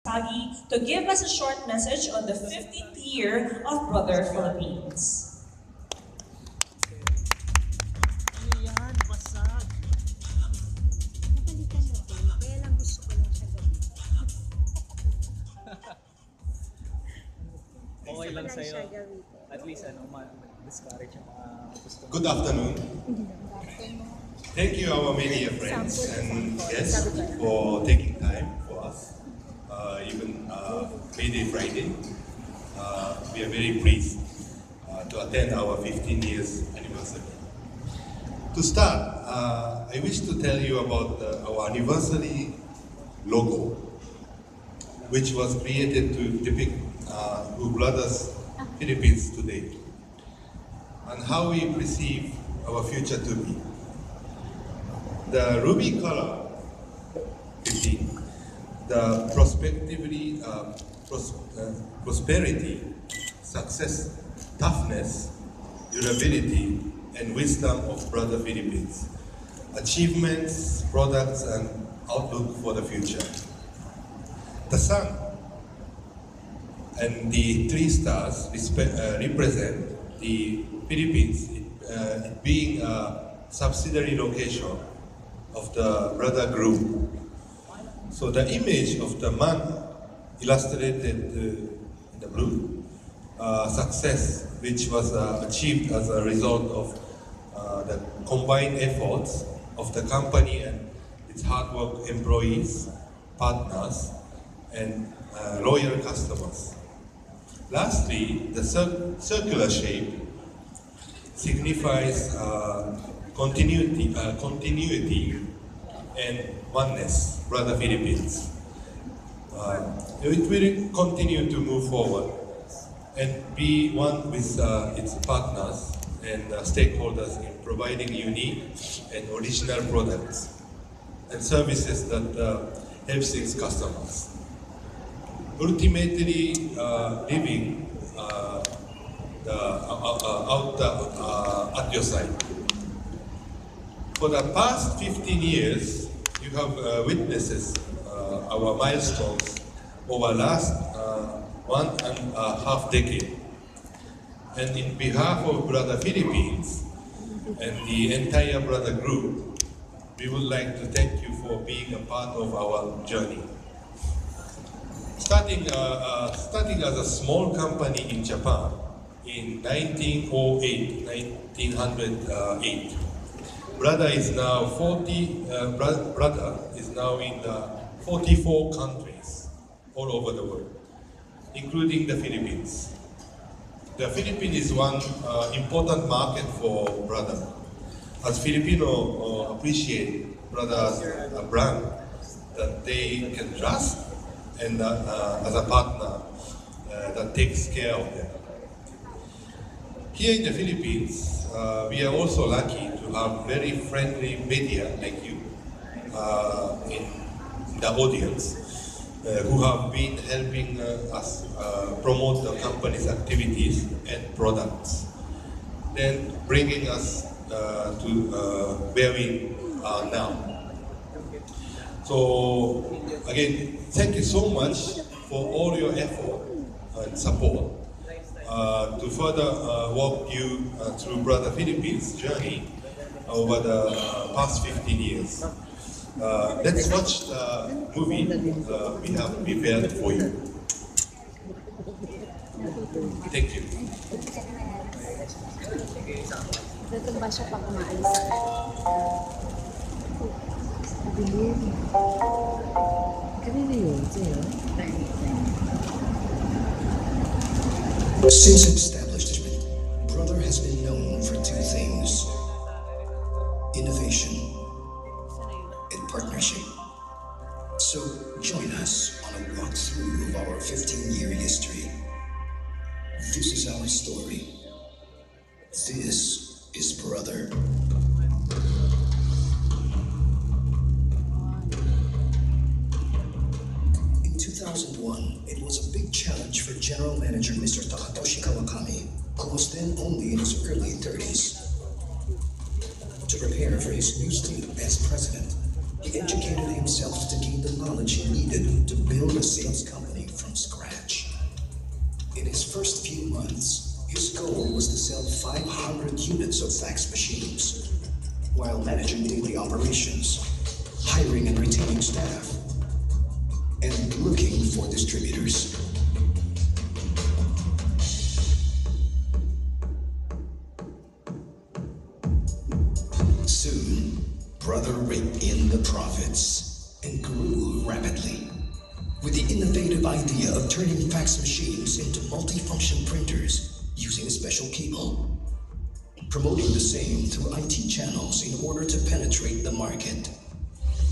Sagi to give us a short message on the 15th year of Brother Philippines. Ano yan? Basag. Napalitan na din, kaya lang gusto ko lang siya gawin. Okay lang Gusto ko sa'yo. siya gamitin. At least ma-discourage yung mga gusto mo. Good afternoon. Thank you, our media friends and guests, for taking time for us. Even Mayday Friday, we are very pleased to attend our 15 years anniversary. To start, I wish to tell you about our anniversary logo, which was created to depict Blue Brothers Philippines today, and how we perceive our future to be. The ruby color, 15, the prosperity, success, toughness, durability, and wisdom of Brother Philippines, achievements, products, and outlook for the future. The sun and the three stars represent the Philippines, it being a subsidiary location of the Brother Group. So the image of the man illustrated in the blue, success which was achieved as a result of the combined efforts of the company and its hard work employees, partners, and loyal customers. Lastly, the circular shape signifies continuity and oneness, Brother Philippines. It will continue to move forward and be one with its partners and stakeholders in providing unique and original products and services that helps its customers. Ultimately, living at your side. For the past 15 years, you have witnessed our milestones over last 1.5 decade. And in behalf of Brother Philippines and the entire Brother Group, we would like to thank you for being a part of our journey. Starting as a small company in Japan in 1908, Brother is now in 44 countries all over the world, including the Philippines. The Philippines is one important market for Brother, as Filipino appreciate Brother's brand that they can trust and as a partner that takes care of them. Here in the Philippines, we are also lucky to have very friendly media like you in the audience who have been helping us promote the company's activities and products, then bringing us to where we are now. So again, thank you so much for all your effort and support to further walk you through Brother Philippines' journey over the past 15 years. Let's watch the movie we have prepared for you. Thank you. Tutumba siya pag umaalis. Dilim. Kanina yun, sa'yo? Since establishment, Brother has been known for two things: innovation and partnership. So join us on a walkthrough of our 15-year history. This is our story. This is Brother. In 2001, it was a big challenge for General Manager Mr. Takatoshi Kawakami, who was then only in his early 30s. To prepare for his new stint as president, He educated himself to gain the knowledge he needed to build a sales company from scratch. In his first few months, his goal was to sell 500 units of fax machines, while managing daily operations, hiring and retaining staff, and looking for distributors. Soon, Brother raked in the profits and grew rapidly. With the innovative idea of turning fax machines into multifunction printers using a special cable, promoting the same through IT channels in order to penetrate the market,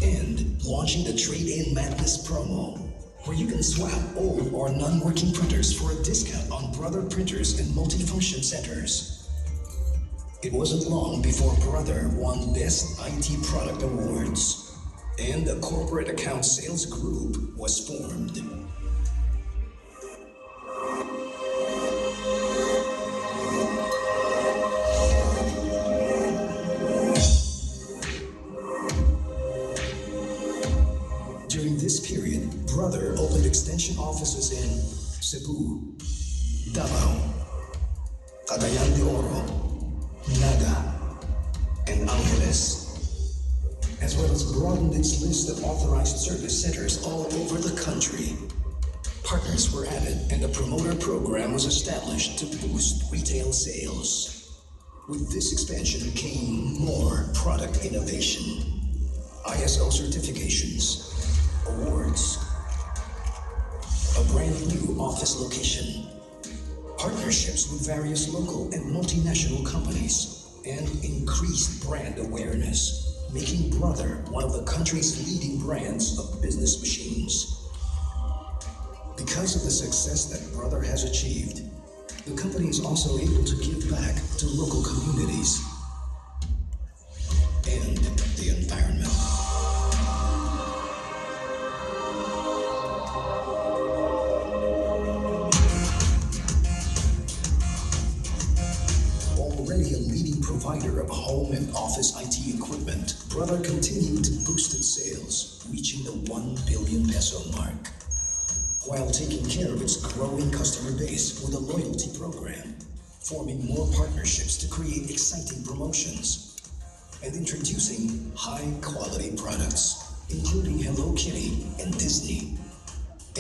and launching the Trade-In Madness promo, where you can swap old or non-working printers for a discount on Brother printers and multifunction centers. It wasn't long before Brother won Best IT Product Awards, and a corporate account sales group was formed. During this period, Brother opened extension offices in Cebu, Davao, Cagayan de Oro, Naga, and Angeles, as well as broadened its list of authorized service centers all over the country. Partners were added and a promoter program was established to boost retail sales. With this expansion came more product innovation, ISO certifications, awards, a brand new office location, partnerships with various local and multinational companies, and increased brand awareness, making Brother one of the country's leading brands of business machines. Because of the success that Brother has achieved, the company is also able to give back to local communities and the environment. Already a leading provider of home and office IT equipment, Brother continued to boost its sales, reaching the 1 billion peso mark, while taking care of its growing customer base with a loyalty program, forming more partnerships to create exciting promotions, and introducing high-quality products, including Hello Kitty and Disney,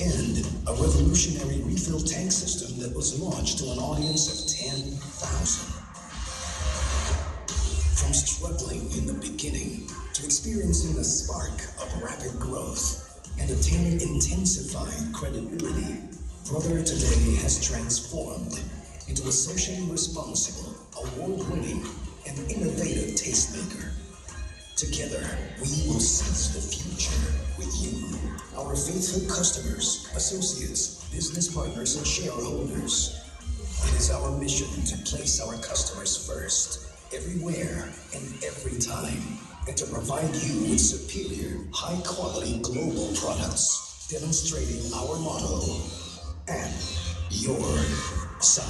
and a revolutionary refill tank system that was launched to an audience of 10,000. From struggling in the beginning to experiencing a spark of rapid growth and attaining intensified credibility, Brother today has transformed into a socially responsible, award-winning, and innovative tastemaker. Together, we will seize the future with you, our faithful customers, associates, business partners, and shareholders. It is our mission to place our customers first, everywhere and every time, and to provide you with superior, high-quality global products, demonstrating our motto, at your side.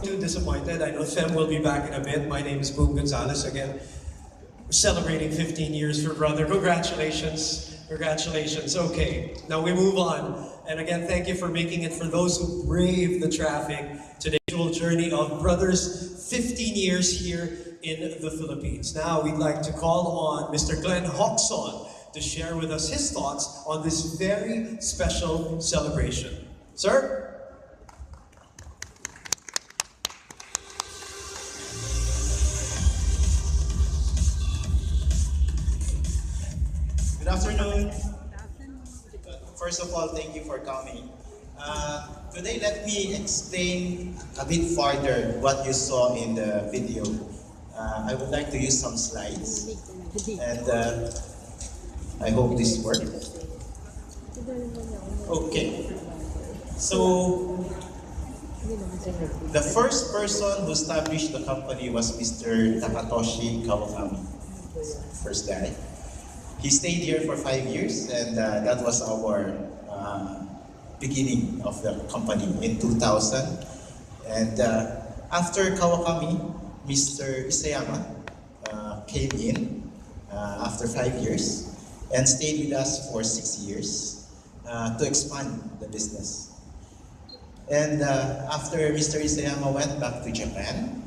Too disappointed. I know Fem will be back in a bit. My name is Boom Gonzalez again. We're celebrating 15 years for Brother. Congratulations. Congratulations. Okay, now we move on. And again, thank you for making it for those who brave the traffic. Today's journey of Brother's 15 years here in the Philippines. Now we'd like to call on Mr. Glenn Hoxon to share with us his thoughts on this very special celebration. Sir? Good afternoon. First of all, thank you for coming. Today, let me explain a bit further what you saw in the video. I would like to use some slides, and I hope this works. Okay. So, The first person who established the company was Mr. Takatoshi Kawakami, first guy. He stayed here for 5 years, and that was our beginning of the company in 2000. And after Kawakami, Mr. Isayama came in after 5 years and stayed with us for 6 years to expand the business. And after Mr. Isayama went back to Japan,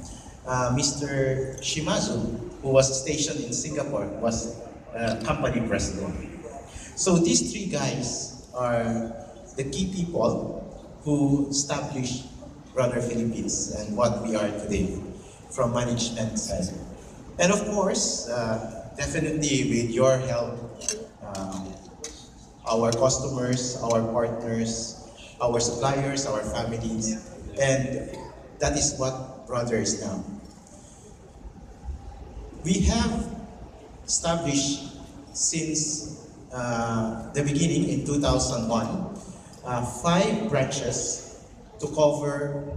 Mr. Shimazu, who was stationed in Singapore, was company president. So these three guys are the key people who established Brother Philippines and what we are today from management side. And of course, definitely with your help, our customers, our partners, our suppliers, our families, and that is what Brother is now. We have established since the beginning in 2001 5 branches to cover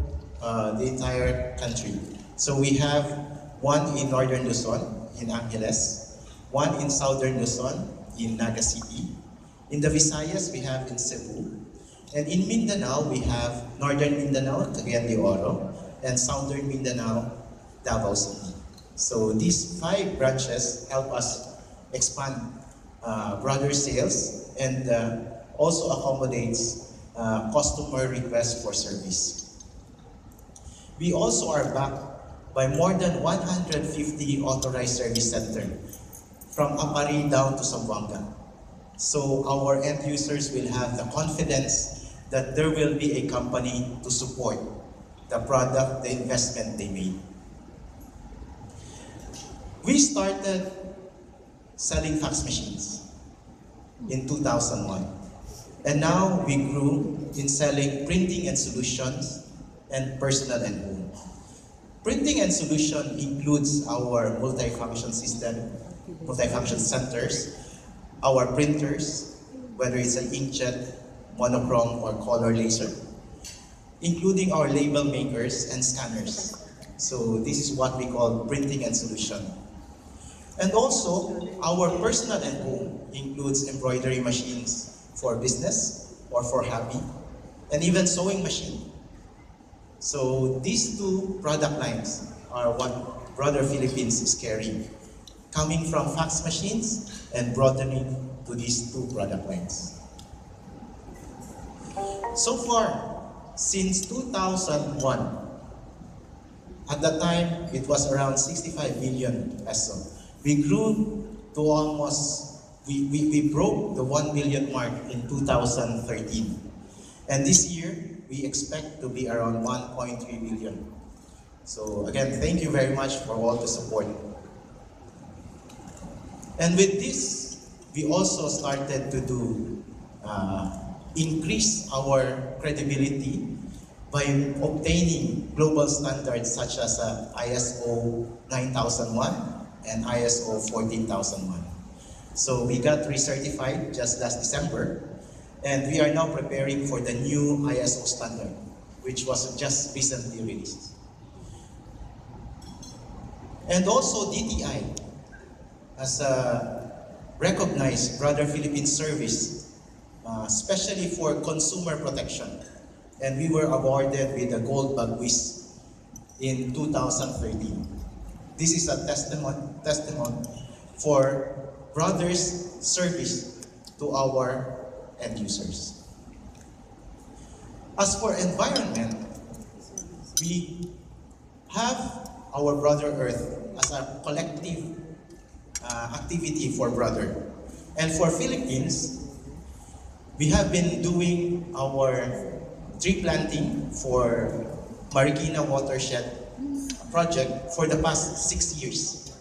the entire country. So we have one in Northern Luzon, in Angeles, one in Southern Luzon, in Naga City. In the Visayas, we have in Cebu. And in Mindanao, we have Northern Mindanao, Cagayan de Oro, and Southern Mindanao, Davao City. So these 5 branches help us expand Brother sales and also accommodates customer requests for service. We also are backed by more than 150 authorized service centers from Apari down to Zamboanga. So our end users will have the confidence that there will be a company to support the product, the investment they made. We started selling fax machines in 2001. And now we grew in selling printing and solutions and personal and home. Printing and solution includes our multifunction system, multifunction centers, our printers, whether it's an inkjet, monochrome, or color laser, including our label makers and scanners. So this is what we call printing and solution. And also, our personal and home includes embroidery machines for business or for hobby, and even sewing machine. So these 2 product lines are what Brother Philippines is carrying, coming from fax machines and broadening to these 2 product lines. So far, since 2001, at that time it was around 65 million peso. We grew to almost, we broke the 1 billion mark in 2013. And this year, we expect to be around 1.3 billion. So again, thank you very much for all the support. And with this, we also started to do, increase our credibility by obtaining global standards such as ISO 9001 and ISO 14001. So we got recertified just last December, and we are now preparing for the new ISO standard, which was just recently released. And also DTI has recognized Brother Philippines service, especially for consumer protection. And we were awarded with the Gold Bagwis in 2013. This is a testament for Brother's service to our end users. As for environment, we have our Brother Earth as a collective activity for Brother. And for Philippines, we have been doing our tree planting for Marikina Watershed project for the past 6 years.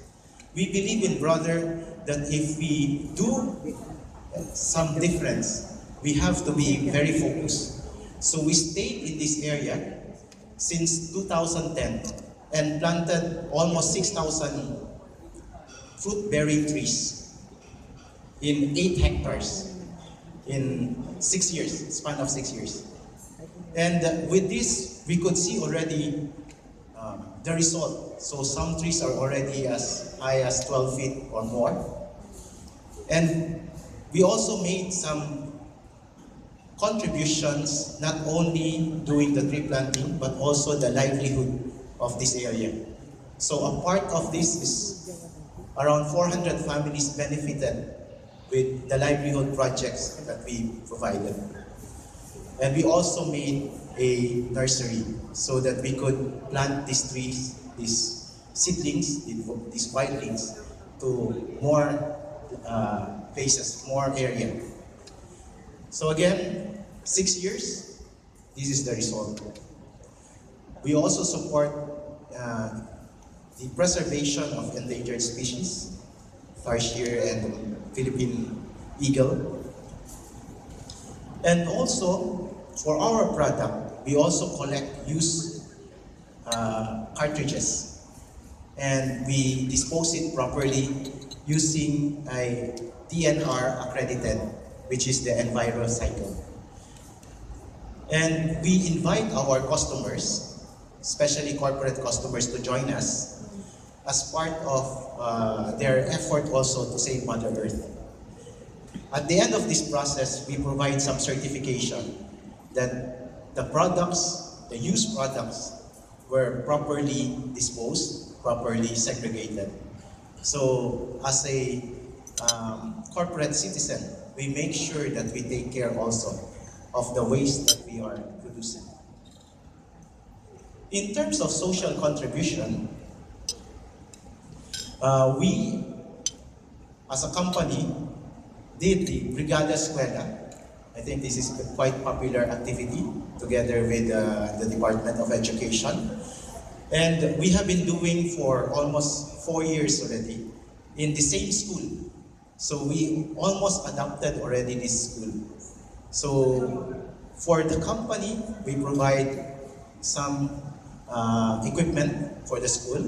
We believe in Brother that if we do some difference, we have to be very focused. So we stayed in this area since 2010 and planted almost 6,000 fruit-bearing trees in 8 hectares in 6 years, span of 6 years. And with this, we could see already the result. So some trees are already as high as 12 feet or more. And we also made some contributions, not only doing the tree planting, but also the livelihood of this area. So a part of this is around 400 families benefited with the livelihood projects that we provided. And we also made a nursery so that we could plant these trees, these seedlings, these wildlings, to more places, more area. So again, 6 years, this is the result. We also support the preservation of endangered species, tarsier and Philippine eagle. And also, for our product, we also collect used cartridges, and we dispose it properly using a DNR accredited, which is the EnviroCycle. And we invite our customers, especially corporate customers, to join us as part of their effort also to save Mother Earth. At the end of this process, we provide some certification that the products, the used products, were properly disposed, properly segregated. So as a corporate citizen, we make sure that we take care also of the waste that we are producing. In terms of social contribution, we, as a company, did the Brigada Escuela. I think this is a quite popular activity together with the Department of Education. And we have been doing for almost 4 years already in the same school. So we almost adopted already this school. So for the company, we provide some equipment for the school,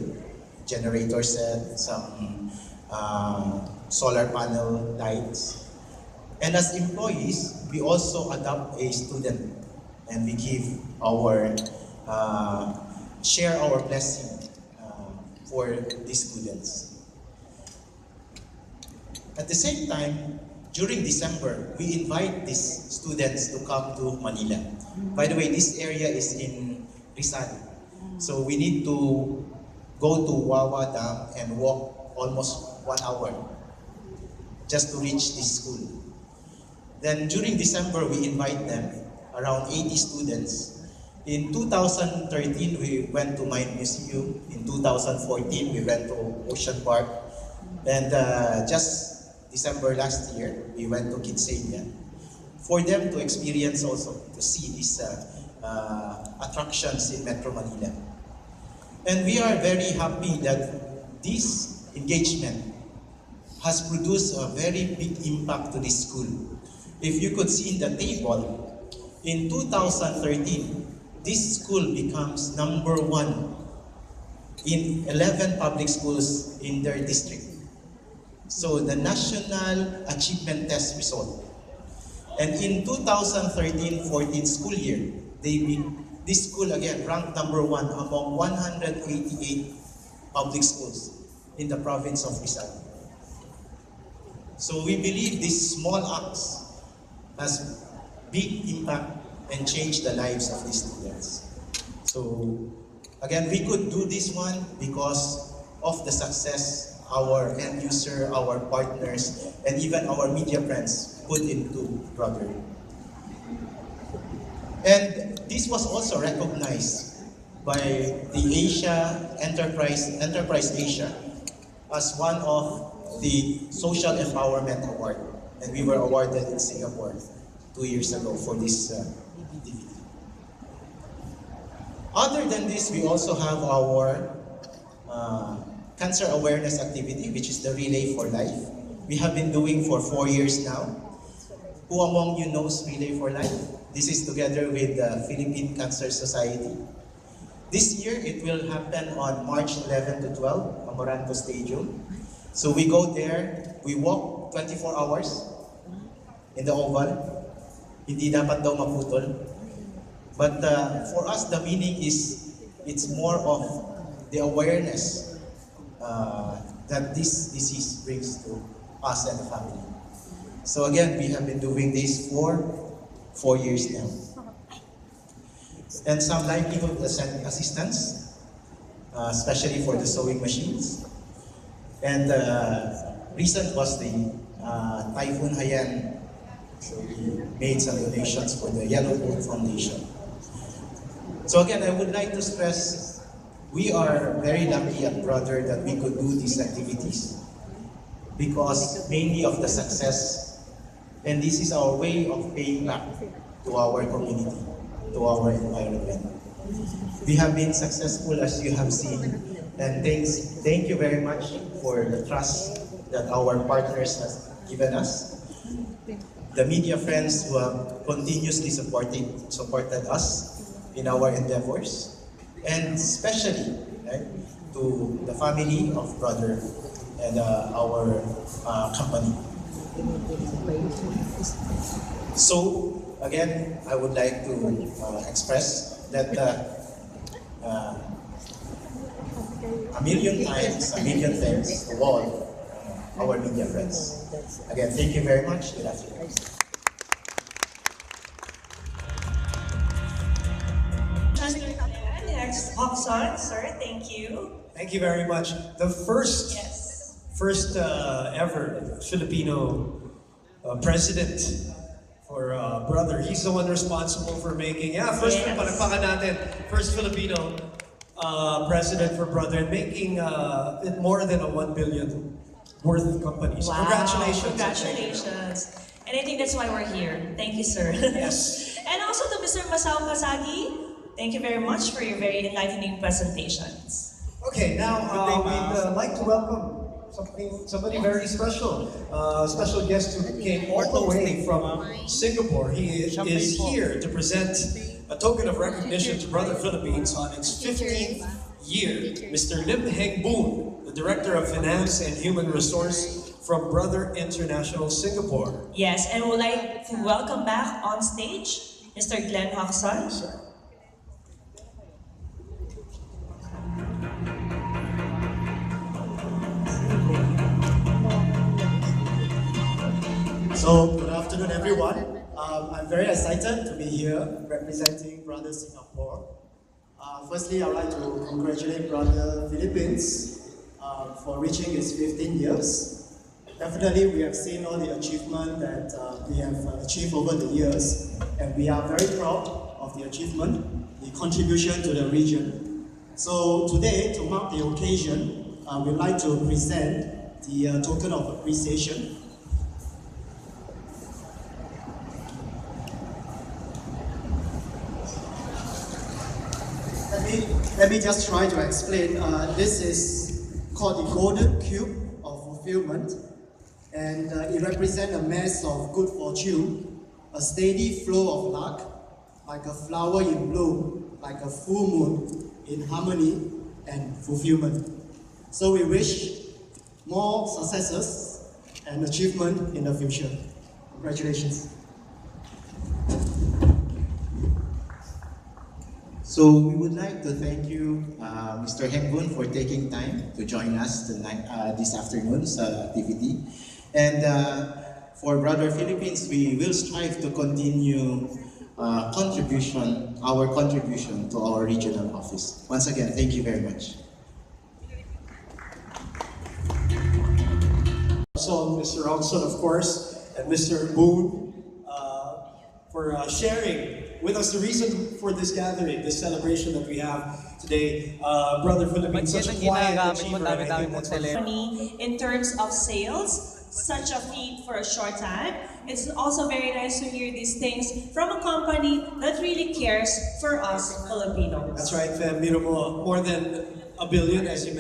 generator set, some solar panel lights. And as employees, we also adopt a student, and we give our, share our blessing for these students. At the same time, during December, we invite these students to come to Manila. By the way, this area is in Rizal. So we need to go to Wawa Dam and walk almost 1 hour just to reach this school. Then during December, we invite them, around 80 students. In 2013, we went to Mine Museum. In 2014, we went to Ocean Park. And just December last year, we went to Kidsania for them to experience also, to see these attractions in Metro Manila. And we are very happy that this engagement has produced a very big impact to this school. If you could see in the table, in 2013, this school becomes #1 in 11 public schools in their district. So the National Achievement Test result. And in 2013-14 school year, this school again ranked #1 among 188 public schools in the province of Rizal. So we believe these small acts has big impact and changed the lives of these students. So again, we could do this one because of the success our end user, our partners, and even our media friends put into Brother. And this was also recognized by the Enterprise Asia as one of the Social Empowerment Award. And we were awarded in Singapore 2 years ago for this DVD. Other than this, we also have our cancer awareness activity, which is the Relay for Life. We have been doing for 4 years now. Who among you knows Relay for Life? This is together with the Philippine Cancer Society. This year, it will happen on March 11 to 12, Amoranto Stadium. So we go there, we walk 24 hours in the oval. Hindi dapat daw maputol. But for us, the meaning is it's more of the awareness that this disease brings to us and the family. So again, we have been doing this for 4 years now. And some livelihood assistance, especially for the sewing machines. And recent was the Typhoon Haiyan. So we made some donations for the Yellow Boat Foundation. So again, I would like to stress, we are very lucky at Brother that we could do these activities because mainly of the success, and this is our way of paying back to our community, to our environment. We have been successful as you have seen, and thank you very much for the trust that our partners have given us. The media friends who have continuously supported us in our endeavors, and especially to the family of Brother and our company. So again, I would like to express that a million thanks to all our media friends. Again, thank you very much. Good afternoon. Next, Oxon, sir, thank you. Thank you very much. The first ever Filipino president for Brother. He's the one responsible for making, palakpakan natin, first Filipino president for Brother, and making it more than a 1 billion worth of companies. Wow. Congratulations. Congratulations. And I think that's why we're here. Thank you, sir. Yes. And also to Mr. Masao Kasagi, thank you very much for your very enlightening presentations. Okay, now we'd like to welcome somebody very special. Special guest who came all the way from Singapore. He is here to present a token of recognition to Brother Philippines on its 15th year. Mr. Lim Heng Boon, the Director of Finance and Human Resource from Brother International Singapore. Yes, and we'd like to welcome back on stage Mr. Glenn Hoxon. So, good afternoon everyone. I'm very excited to be here representing Brother Singapore. Firstly, I'd like to congratulate Brother Philippines for reaching its 15 years. Definitely, we have seen all the achievement that we have achieved over the years, and we are very proud of the achievement, the contribution to the region. So today, to mark the occasion, we'd like to present the token of appreciation. Let me just try to explain. This is called the Golden Cube of Fulfillment, and it represents a mass of good fortune, a steady flow of luck, like a flower in bloom, like a full moon in harmony and fulfillment. So we wish more successes and achievement in the future. Congratulations. So we would like to thank you, Mr. Heng Boon, for taking time to join us tonight, this afternoon's activity. And for Brother Philippines, we will strive to continue our contribution to our regional office. Once again, thank you very much. So Mr. Robson, of course, and Mr. Boon for sharing with us the reason for this gathering, this celebration that we have today. Brother Philippines, such a quiet achiever, and I think that's what In terms of sales, such a feat for a short time. It's also very nice to hear these things from a company that really cares for us Filipinos. That's right, Fem. More than $1 billion, as you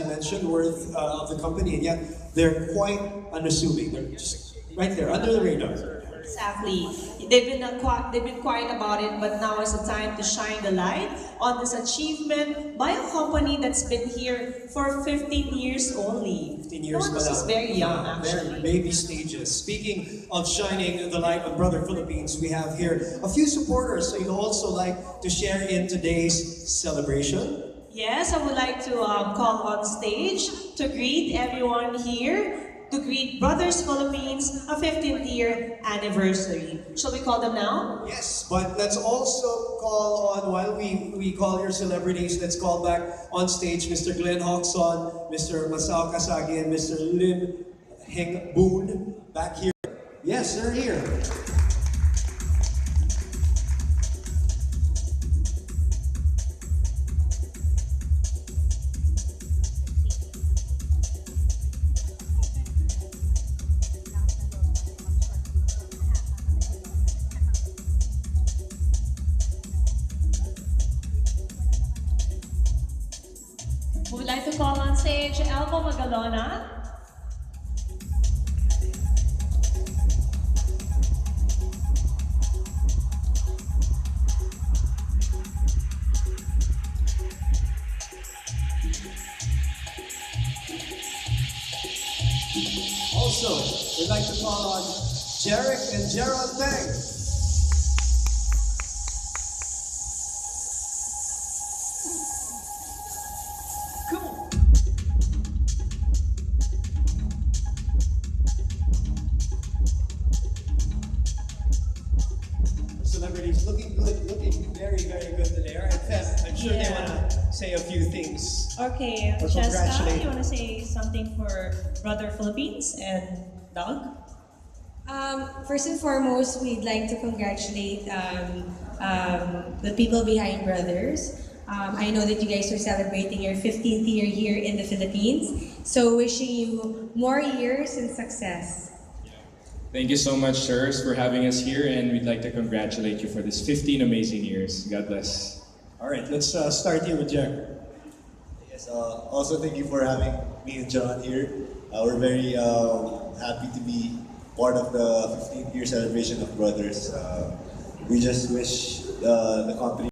mentioned, worth of the company, and yet they're quite unassuming. They're just right there, under the radar. Exactly. They've been quiet about it, but now is the time to shine the light on this achievement by a company that's been here for 15 years only. 15 years No, this is very young, Very actually. baby stages. Speaking of shining the light on Brother Philippines, we have here a few supporters so you'd also like to share in today's celebration. Yes, I would like to call on stage to greet everyone here, to greet Brothers Philippines, a 15th year anniversary. Shall we call them now? Yes, but let's also call on, while we call your celebrities, let's call back on stage Mr. Glenn Hoxon, Mr. Masao Kasagi, and Mr. Lim Heng Boon back here. Yes, they're here. We would like to call on stage Elmo Magalona. Also, we'd like to call on Jarek and Gerald Tang. Celebrities looking good, looking very, very good today. All right, Fem, I'm sure they want to say a few things. Okay, Or Cheska, congratulate. you want to say something for Brother Philippines and Doug? First and foremost, we'd like to congratulate the people behind Brothers. I know that you guys are celebrating your 15th year here in the Philippines. So wishing you more years and success. Thank you so much, sirs, for having us here, and we'd like to congratulate you for this 15 amazing years. God bless. All right, let's start here with Jack. Yes, also thank you for having me and John here. We're very happy to be part of the 15th year celebration of Brothers. We just wish the company